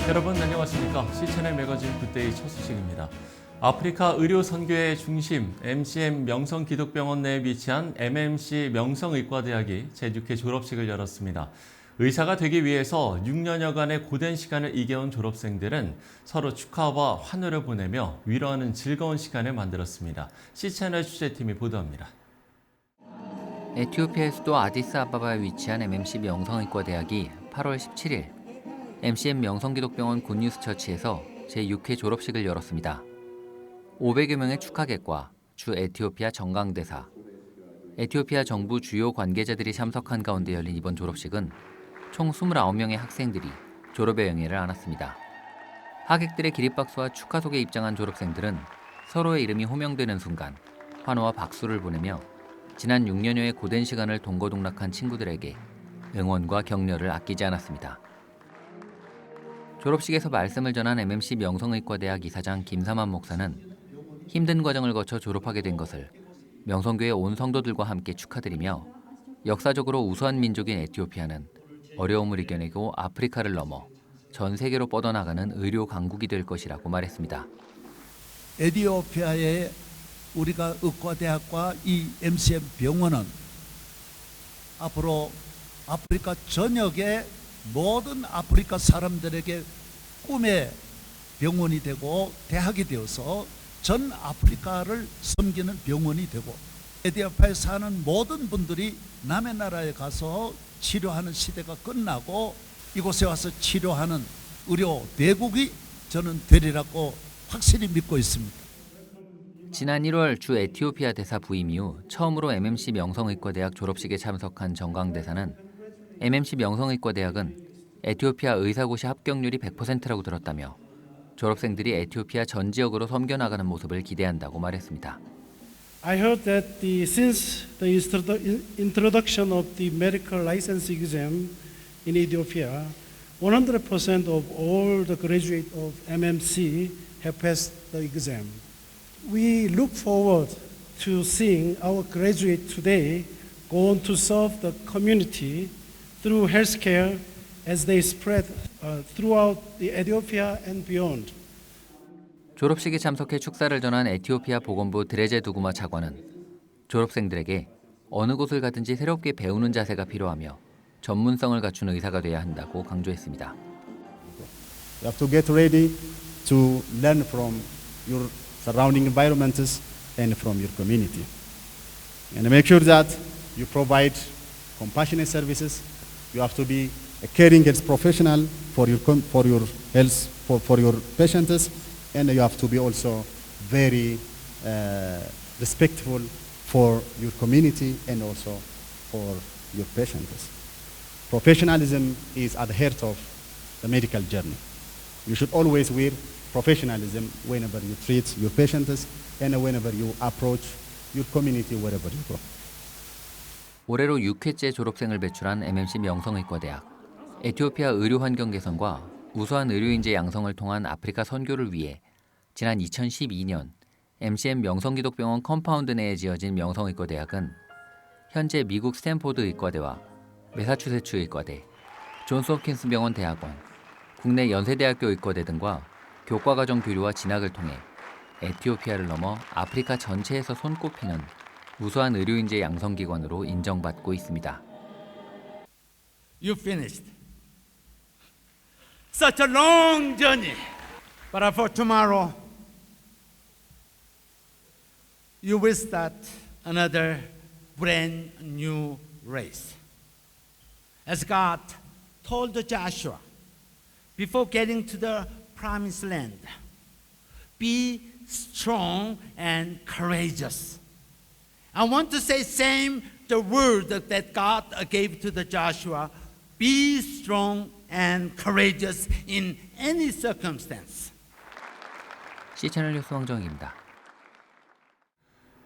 여러분 안녕하십니까? CCN의 매거진 굿데이 첫 소식입니다. 아프리카 의료 선교의 중심 MCM 명성기독병원 내에 위치한 MMC 명성의과대학이 제6회 졸업식을 열었습니다. 의사가 되기 위해서 6년여간의 고된 시간을 이겨온 졸업생들은 서로 축하와 환호를 보내며 위로하는 즐거운 시간을 만들었습니다. CCN의 취재팀이 보도합니다. 에티오피아의 수도 아디스아바바에 위치한 MMC 명성의과대학이 8월 17일 MCM 명성기독병원 굿뉴스처치에서 제6회 졸업식을 열었습니다. 500여 명의 축하객과 주 에티오피아 정강대사, 에티오피아 정부 주요 관계자들이 참석한 가운데 열린 이번 졸업식은 총 29명의 학생들이 졸업의 영예를 안았습니다. 하객들의 기립박수와 축하 속에 입장한 졸업생들은 서로의 이름이 호명되는 순간 환호와 박수를 보내며 지난 6년여의 고된 시간을 동거동락한 친구들에게 응원과 격려를 아끼지 않았습니다. 졸업식에서 말씀을 전한 MMC 명성의과대학 이사장 김삼환 목사는 힘든 과정을 거쳐 졸업하게 된 것을 명성교회 온 성도들과 함께 축하드리며 역사적으로 우수한 민족인 에티오피아는 어려움을 이겨내고 아프리카를 넘어 전 세계로 뻗어나가는 의료 강국이 될 것이라고 말했습니다. 에티오피아의 우리가 의과대학과 이 MCM 병원은 앞으로 아프리카 전역의 모든 아프리카 사람들에게 꿈의 병원이 되고 대학이 되어서 전 아프리카를 섬기는 병원이 되고 에티오피아에 사는 모든 분들이 남의 나라에 가서 치료하는 시대가 끝나고 이곳에 와서 치료하는 의료 대국이 저는 되리라고 확실히 믿고 있습니다. 지난 1월 주 에티오피아 대사 부임 이후 처음으로 MMC 명성의과대학 졸업식에 참석한 정강대사는 MMC 명성의과대학은 에티오피아 의사고시 합격률이 100%라고 들었다며 졸업생들이 에티오피아 전 지역으로 섬겨나가는 모습을 기대한다고 말했습니다. I heard that since the introduction of the medical license exam in Ethiopia, 100% of all the graduates of MMC have passed the exam. We look forward to seeing our graduates today go on to serve the community through healthcare as they spread throughout the Ethiopia and beyond. 졸업식에 참석해 축사를 전한 에티오피아 보건부 드레제 두구마 차관은 졸업생들에게 어느 곳을 가든지 새롭게 배우는 자세가 필요하며 전문성을 갖춘 의사가 돼야 한다고 강조했습니다. You have to get ready to learn from your surrounding environments and from your community. And make sure that you provide compassionate services. You have to be a caring health professional for your health, for your patients, and you have to be also very respectful for your community and also for your patients. Professionalism is at the heart of the medical journey. You should always wear professionalism whenever you treat your patients and whenever you approach your community wherever you go. 올해로 6회째 졸업생을 배출한 MMC 명성의과대학. 에티오피아 의료 환경 개선과 우수한 의료인재 양성을 통한 아프리카 선교를 위해 지난 2012년 MCM 명성기독병원 컴파운드 내에 지어진 명성의과대학은 현재 미국 스탠포드 의과대와 매사추세츠 의과대, 존스홉킨스 병원 대학원, 국내 연세대학교 의과대 등과 교과과정 교류와 진학을 통해 에티오피아를 넘어 아프리카 전체에서 손꼽히는 우수한 의료인재 양성기관으로 인정받고 있습니다. You finished. Such a long journey. But for tomorrow, you will start another brand new race. As God told Joshua before getting to the promised land, be strong and courageous. I want to say the word that God gave to the Joshua, be strong and courageous in any circumstance. C채널 뉴스 황정희입니다.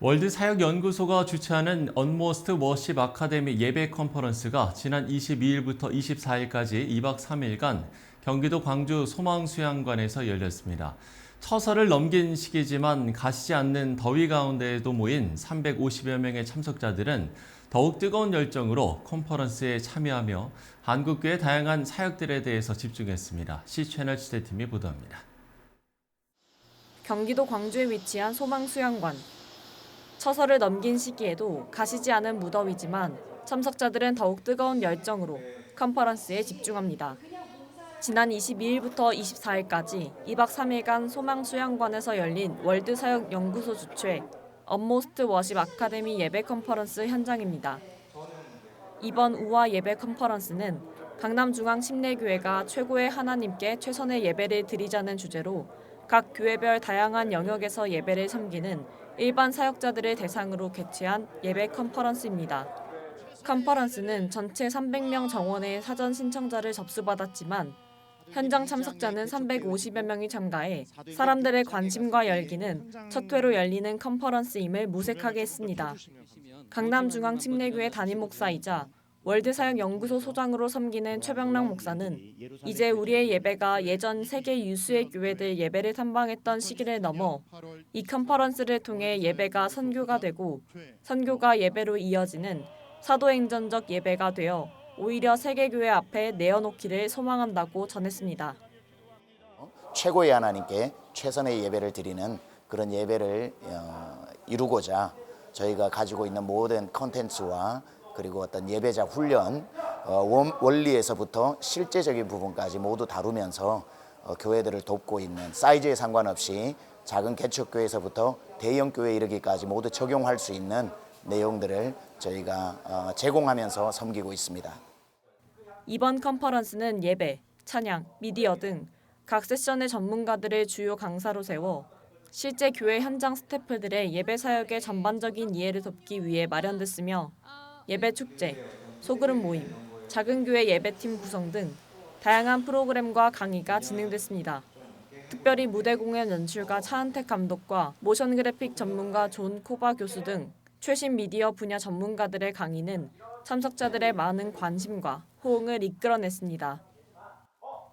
월드사역연구소가 주최하는 언모스트 워십 아카데미 예배 컨퍼런스가 지난 22일부터 24일까지 2박 3일간 경기도 광주 소망수양관에서 열렸습니다. 처서를 넘긴 시기지만 가시지 않는 더위 가운데에도 모인 350여 명의 참석자들은 더욱 뜨거운 열정으로 컨퍼런스에 참여하며 한국교회 다양한 사역들에 대해서 집중했습니다. C채널 취재팀이 보도합니다. 경기도 광주에 위치한 소망수양관. 처서를 넘긴 시기에도 가시지 않은 무더위지만 참석자들은 더욱 뜨거운 열정으로 컨퍼런스에 집중합니다. 지난 22일부터 24일까지 2박 3일간 소망수양관에서 열린 월드사역연구소 주최 언모스트 워십 아카데미 예배 컨퍼런스 현장입니다. 이번 우화 예배 컨퍼런스는 강남중앙 침례교회가 최고의 하나님께 최선의 예배를 드리자는 주제로 각 교회별 다양한 영역에서 예배를 섬기는 일반 사역자들을 대상으로 개최한 예배 컨퍼런스입니다. 컨퍼런스는 전체 300명 정원의 사전 신청자를 접수받았지만 현장 참석자는 350여 명이 참가해 사람들의 관심과 열기는 첫 회로 열리는 컨퍼런스임을 무색하게 했습니다. 강남중앙침례교회 담임 목사이자 월드사역연구소 소장으로 섬기는 최병랑 목사는 이제 우리의 예배가 예전 세계 유수의 교회들 예배를 탐방했던 시기를 넘어 이 컨퍼런스를 통해 예배가 선교가 되고 선교가 예배로 이어지는 사도행전적 예배가 되어 오히려 세계교회 앞에 내어놓기를 소망한다고 전했습니다. 최고의 하나님께 최선의 예배를 드리는 그런 예배를 이루고자 저희가 가지고 있는 모든 컨텐츠와 그리고 어떤 예배자 훈련, 원리에서부터 실제적인 부분까지 모두 다루면서 교회들을 돕고 있는 사이즈에 상관없이 작은 개척교회에서부터 대형 교회에 이르기까지 모두 적용할 수 있는 내용들을 저희가 제공하면서 섬기고 있습니다. 이번 컨퍼런스는 예배, 찬양, 미디어 등 각 세션의 전문가들을 주요 강사로 세워 실제 교회 현장 스태프들의 예배 사역의 전반적인 이해를 돕기 위해 마련됐으며 예배 축제, 소그룹 모임, 작은 교회 예배팀 구성 등 다양한 프로그램과 강의가 진행됐습니다. 특별히 무대 공연 연출가 차은택 감독과 모션 그래픽 전문가 존 코바 교수 등 최신 미디어 분야 전문가들의 강의는 참석자들의 많은 관심과 호응을 이끌어냈습니다.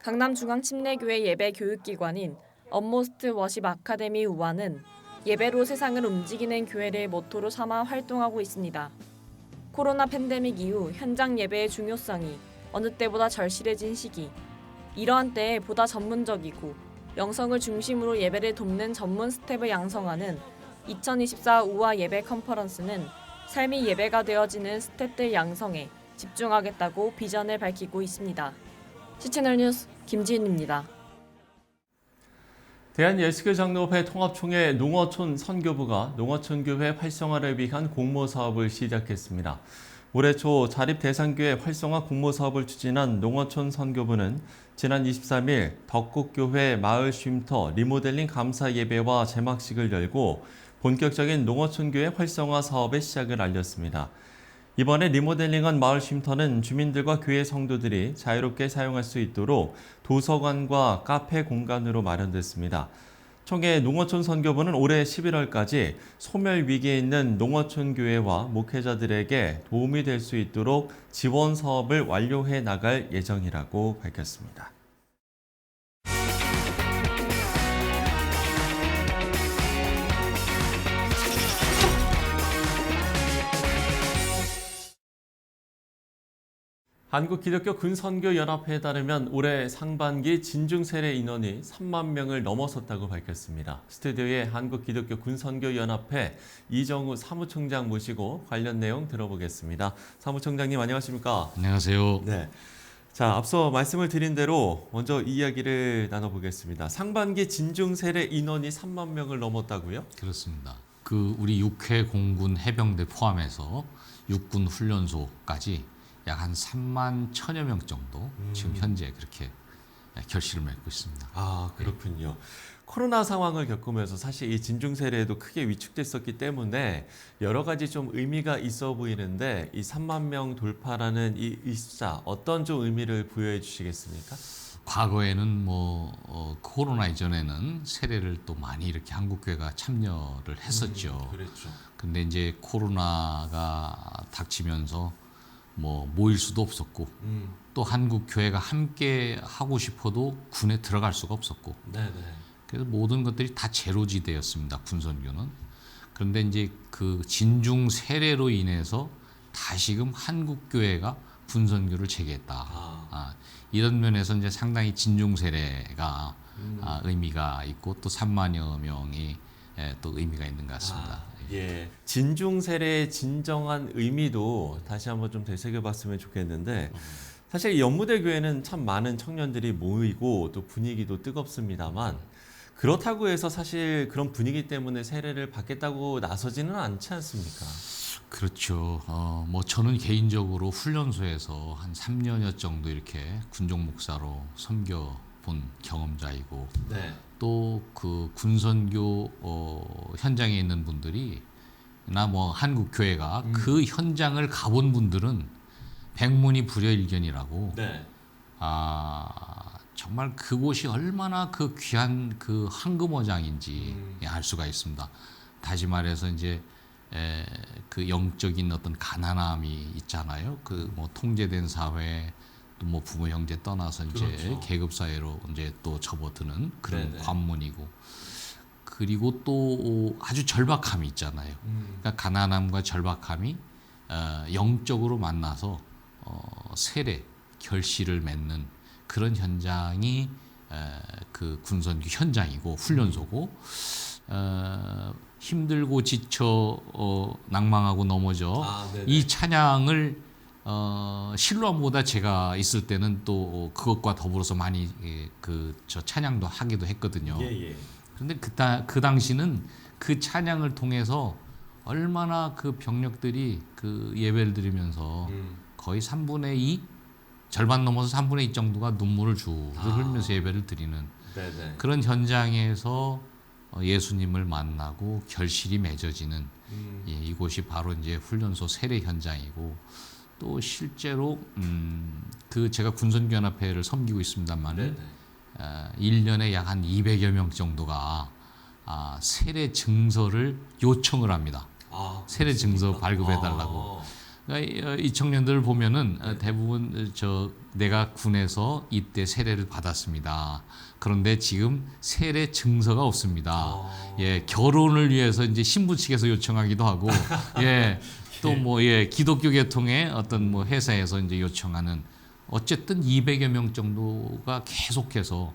강남중앙침례교회 예배 교육기관인 언모스트 워십 아카데미 우화는 예배로 세상을 움직이는 교회를 모토로 삼아 활동하고 있습니다. 코로나 팬데믹 이후 현장 예배의 중요성이 어느 때보다 절실해진 시기, 이러한 때에 보다 전문적이고 영성을 중심으로 예배를 돕는 전문 스텝을 양성하는 2024 우화 예배 컨퍼런스는 삶이 예배가 되어지는 스텝들 양성에 집중하겠다고 비전을 밝히고 있습니다. C채널 뉴스 김지은입니다. 대한예수교 장로회 통합총회 농어촌 선교부가 농어촌 교회 활성화를 위한 공모 사업을 시작했습니다. 올해 초 자립대상교회 활성화 공모 사업을 추진한 농어촌 선교부는 지난 23일 덕곡교회 마을 쉼터 리모델링 감사 예배와 제막식을 열고 본격적인 농어촌교회 활성화 사업의 시작을 알렸습니다. 이번에 리모델링한 마을 쉼터는 주민들과 교회 성도들이 자유롭게 사용할 수 있도록 도서관과 카페 공간으로 마련됐습니다. 총회 농어촌 선교부는 올해 11월까지 소멸 위기에 있는 농어촌 교회와 목회자들에게 도움이 될 수 있도록 지원 사업을 완료해 나갈 예정이라고 밝혔습니다. 한국기독교 근선교연합회에 따르면 올해 상반기 진중세례 인원이 3만 명을 넘어섰다고 밝혔습니다. 스튜디오에 한국기독교 근선교연합회 이정우 사무총장 모시고 관련 내용 들어보겠습니다. 사무총장님 안녕하십니까? 안녕하세요. 네. 자, 앞서 말씀을 드린 대로 먼저 이야기를 나눠보겠습니다. 상반기 진중세례 인원이 3만 명을 넘었다고요? 그렇습니다. 우리 육해 공군 해병대 포함해서 육군 훈련소까지 약 한 3만 1천여 명 정도 지금 현재 그렇게 결실을 맺고 있습니다. 아, 그렇군요. 코로나 상황을 겪으면서 사실 이 진중세례에도 크게 위축됐었기 때문에 여러 가지 좀 의미가 있어 보이는데 이 3만 명 돌파라는 이 숫자 어떤 좀 의미를 부여해 주시겠습니까? 과거에는 코로나 이전에는 세례를 또 많이 이렇게 한국교회가 참여를 했었죠. 그렇죠. 근데 이제 코로나가 닥치면서 모일 수도 없었고 또 한국 교회가 함께 하고 싶어도 군에 들어갈 수가 없었고 네네. 그래서 모든 것들이 다 제로지대였습니다. 군선교는. 그런데 이제 그 진중 세례로 인해서 다시금 한국 교회가 군선교를 재개했다. 이런 면에서 이제 상당히 진중 세례가 의미가 있고 또 3만여 명이 또 의미가 있는 것 같습니다. 예. 진중 세례의 진정한 의미도 다시 한번 좀 되새겨봤으면 좋겠는데 사실 연무대 교회는 참 많은 청년들이 모이고 또 분위기도 뜨겁습니다만 그렇다고 해서 사실 그런 분위기 때문에 세례를 받겠다고 나서지는 않지 않습니까? 그렇죠. 뭐 저는 개인적으로 훈련소에서 한 3년여 정도 이렇게 군종 목사로 섬겨본 경험자이고 네. 또 그 군선교 현장에 있는 분들이 나 뭐 한국 교회가 그 현장을 가본 분들은 백문이 불여일견이라고 네. 정말 그곳이 얼마나 그 귀한 그 황금어장인지 알 수가 있습니다. 다시 말해서 이제 그 영적인 어떤 가난함이 있잖아요. 그 뭐 통제된 사회 또 뭐 부모 형제 떠나서 이제 그렇죠. 계급 사회로 이제 또 접어드는 그런 네네. 관문이고 그리고 또 아주 절박함이 있잖아요. 그러니까 가난함과 절박함이 영적으로 만나서 세례 결실을 맺는 그런 현장이 그 군선교 현장이고 훈련소고 힘들고 지쳐 낭망하고 넘어져 네네. 이 찬양을 실로암보다 제가 있을 때는 또 그것과 더불어서 많이 저 찬양도 하기도 했거든요. 예. 그런데 그 당시는 그 찬양을 통해서 얼마나 그 병력들이 그 예배를 드리면서 거의 3분의 2 절반 넘어서 3분의 2 정도가 눈물을 흘리면서 예배를 드리는 네네. 그런 현장에서 예수님을 만나고 결실이 맺어지는 이곳이 바로 이제 훈련소 세례 현장이고 또 실제로 그 제가 군선교연합회를 섬기고 있습니다만은 1년에 약 한 200여 명 정도가 세례 증서를 요청을 합니다. 세례 증서 발급해달라고. 그러니까 이 청년들을 보면은 대부분 내가 군에서 이때 세례를 받았습니다. 그런데 지금 세례 증서가 없습니다. 예, 결혼을 위해서 이제 신부 측에서 요청하기도 하고, 예, 또 뭐 기독교 계통의 어떤 뭐 회사에서 이제 요청하는 어쨌든 200여 명 정도가 계속해서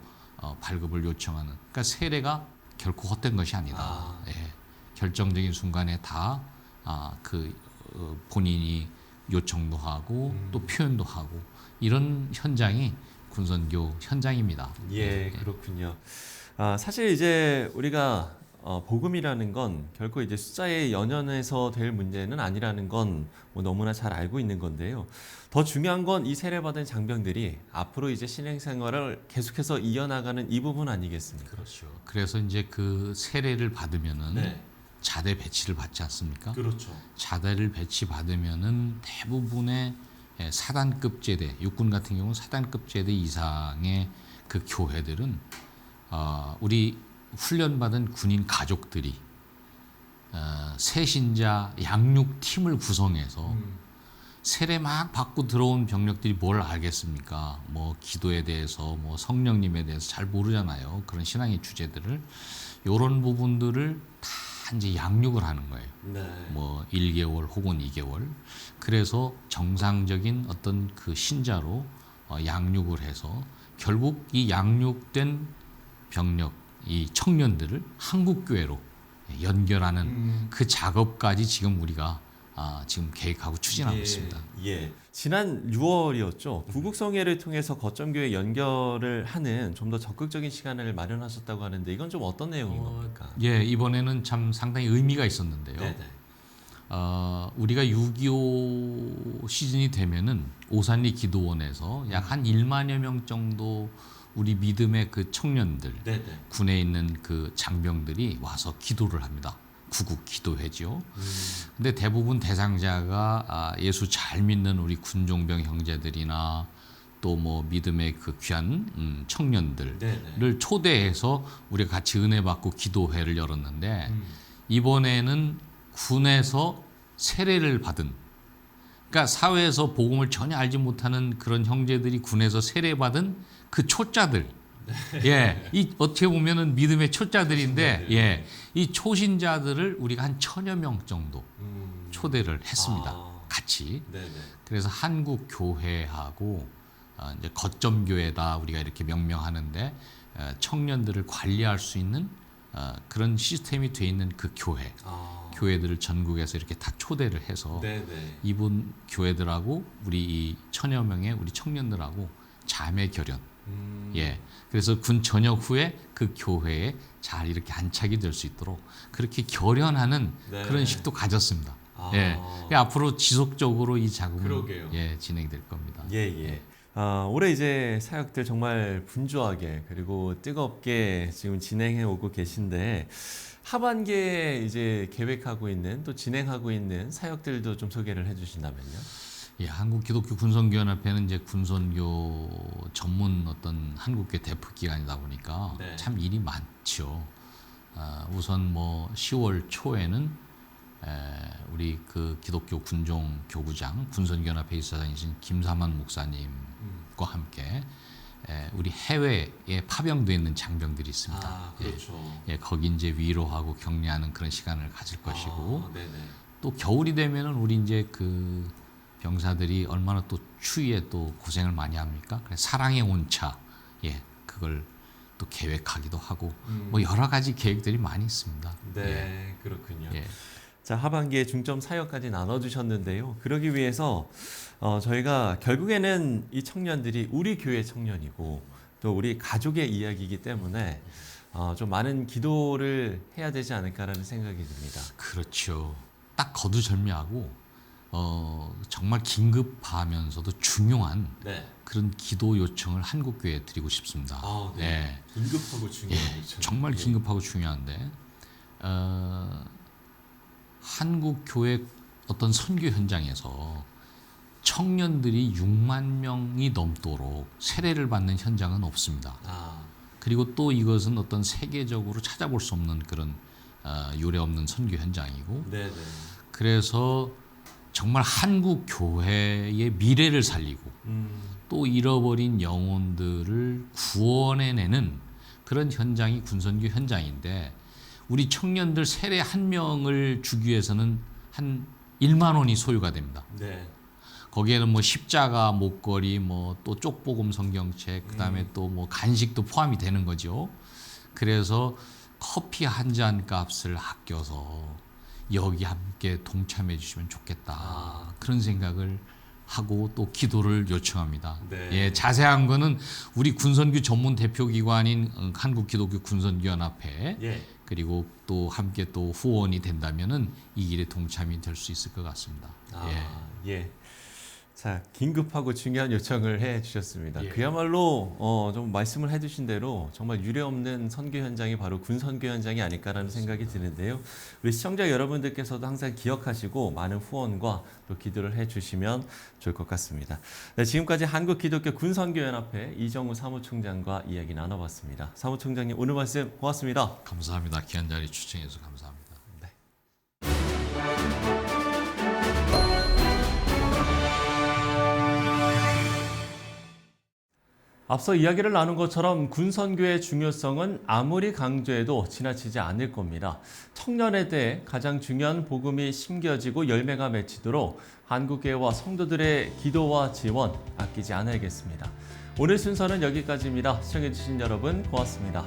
발급을 요청하는. 그러니까 세례가 결코 헛된 것이 아니다. 예, 결정적인 순간에 다 본인이 요청도 하고 또 표현도 하고 이런 현장이 군선교 현장입니다. 예, 그렇군요. 사실 이제 우리가 복음이라는 건 결코 이제 숫자에 연연해서 될 문제는 아니라는 건 뭐 너무나 잘 알고 있는 건데요. 더 중요한 건 이 세례받은 장병들이 앞으로 이제 신앙생활을 계속해서 이어나가는 이 부분 아니겠습니까? 그렇죠. 그래서 이제 그 세례를 받으면은 네. 자대 배치를 받지 않습니까? 그렇죠. 자대를 배치받으면은 대부분의 사단급 제대, 육군 같은 경우는 사단급 제대 이상의 그 교회들은 우리 훈련받은 군인 가족들이 세신자 양육팀을 구성해서 세례 막 받고 들어온 병력들이 뭘 알겠습니까? 뭐 기도에 대해서, 뭐 성령님에 대해서 잘 모르잖아요. 그런 신앙의 주제들을 이런 부분들을 다 이제 양육을 하는 거예요. 네. 뭐 1개월 혹은 2개월. 그래서 정상적인 어떤 그 신자로 양육을 해서 결국 이 양육된 병력, 이 청년들을 한국 교회로 연결하는 그 작업까지 지금 우리가 지금 계획하고 추진하고 있습니다. 예. 지난 6월이었죠. 구국성회를 통해서 거점교회 연결을 하는 좀 더 적극적인 시간을 마련하셨다고 하는데 이건 좀 어떤 내용인 겁니까? 예, 이번에는 참 상당히 의미가 있었는데요. 네네. 우리가 6.25 시즌이 되면은 오산리 기도원에서 약 한 1만여 명 정도 우리 믿음의 그 청년들, 네네. 군에 있는 그 장병들이 와서 기도를 합니다. 구국 기도회죠. 근데 대부분 대상자가 예수 잘 믿는 우리 군종병 형제들이나 또 뭐 믿음의 그 귀한 청년들을 네네. 초대해서 우리가 같이 은혜 받고 기도회를 열었는데 이번에는 군에서 세례를 받은, 그러니까 사회에서 복음을 전혀 알지 못하는 그런 형제들이 군에서 세례받은 그 초짜들, 예, 이 어떻게 보면은 믿음의 초짜들인데, 예, 이 초신자들을 우리가 한 1000여 명 정도 초대를 했습니다. 같이 같이. 네네. 그래서 한국 교회하고 이제 거점 교회다 우리가 이렇게 명명하는데 청년들을 관리할 수 있는 그런 시스템이 돼 있는 그 교회. 교회들을 전국에서 이렇게 다 초대를 해서 네네. 이분 교회들하고 우리 이 천여 명의 우리 청년들하고 자매 결연. 예. 그래서 군 전역 후에 그 교회에 잘 이렇게 안착이 될 수 있도록 그렇게 결연하는 네. 그런 식도 가졌습니다. 예. 앞으로 지속적으로 이 작업은 그러게요. 예, 진행될 겁니다. 예. 올해 이제 사역들 정말 분주하게 그리고 뜨겁게 지금 진행해 오고 계신데 하반기에 이제 계획하고 있는 또 진행하고 있는 사역들도 좀 소개를 해주신다면요. 예, 한국 기독교 군선교연합회는 이제 군선교 전문 어떤 한국교 대표 기관이다 보니까 네. 참 일이 많죠. 우선 뭐 10월 초에는 우리 그 기독교 군종 교구장 군선교연합회 이사장이신 김사만 목사님과 함께 우리 해외에 파병되어 있는 장병들이 있습니다. 그렇죠. 예, 거기 이제 위로하고 격려하는 그런 시간을 가질 것이고 네네. 또 겨울이 되면은 우리 이제 그 병사들이 얼마나 또 추위에 또 고생을 많이 합니까? 그래서 사랑의 온차, 예, 그걸 또 계획하기도 하고 뭐 여러 가지 계획들이 많이 있습니다. 네, 그렇군요. 예. 자, 하반기에 중점 사역까지 나눠주셨는데요. 그러기 위해서 저희가 결국에는 이 청년들이 우리 교회 청년이고 또 우리 가족의 이야기이기 때문에 좀 많은 기도를 해야 되지 않을까라는 생각이 듭니다. 그렇죠. 딱 거두절미하고 정말 긴급하면서도 중요한 네. 그런 기도 요청을 한국교회에 드리고 싶습니다. 네. 긴급하고 중요한 요청. 정말 긴급하고 중요한데 한국 교회 어떤 선교 현장에서 청년들이 6만 명이 넘도록 세례를 받는 현장은 없습니다. 그리고 또 이것은 어떤 세계적으로 찾아볼 수 없는 그런 유례 없는 선교 현장이고 네네. 그래서 정말 한국 교회의 미래를 살리고 또 잃어버린 영혼들을 구원해내는 그런 현장이 군선교 현장인데 우리 청년들 세례 한 명을 주기 위해서는 한 1만 원이 소요가 됩니다. 네. 거기에는 뭐 십자가, 목걸이, 뭐 또 쪽복음 성경책, 그다음에 또 뭐 간식도 포함이 되는 거죠. 그래서 커피 한 잔 값을 아껴서 여기 함께 동참해 주시면 좋겠다. 그런 생각을 하고 또 기도를 요청합니다. 네. 예, 자세한 거는 우리 군선교 전문 대표 기관인 한국기독교 군선교연합회 예. 그리고 또 함께 또 후원이 된다면은 이 일에 동참이 될 수 있을 것 같습니다. 예. 자, 긴급하고 중요한 요청을 해 주셨습니다. 예. 그야말로 좀 말씀을 해 주신 대로 정말 유례없는 선교 현장이 바로 군 선교 현장이 아닐까라는 생각이 드는데요. 우리 시청자 여러분들께서도 항상 기억하시고 많은 후원과 또 기도를 해 주시면 좋을 것 같습니다. 네, 지금까지 한국기독교 군선교연합회 이정우 사무총장과 이야기 나눠봤습니다. 사무총장님 오늘 말씀 고맙습니다. 감사합니다. 귀한 자리 추천해서 감사합니다. 앞서 이야기를 나눈 것처럼 군선교의 중요성은 아무리 강조해도 지나치지 않을 겁니다. 청년에 대해 가장 중요한 복음이 심겨지고 열매가 맺히도록 한국교회와 성도들의 기도와 지원 아끼지 않아야겠습니다. 오늘 순서는 여기까지입니다. 시청해주신 여러분 고맙습니다.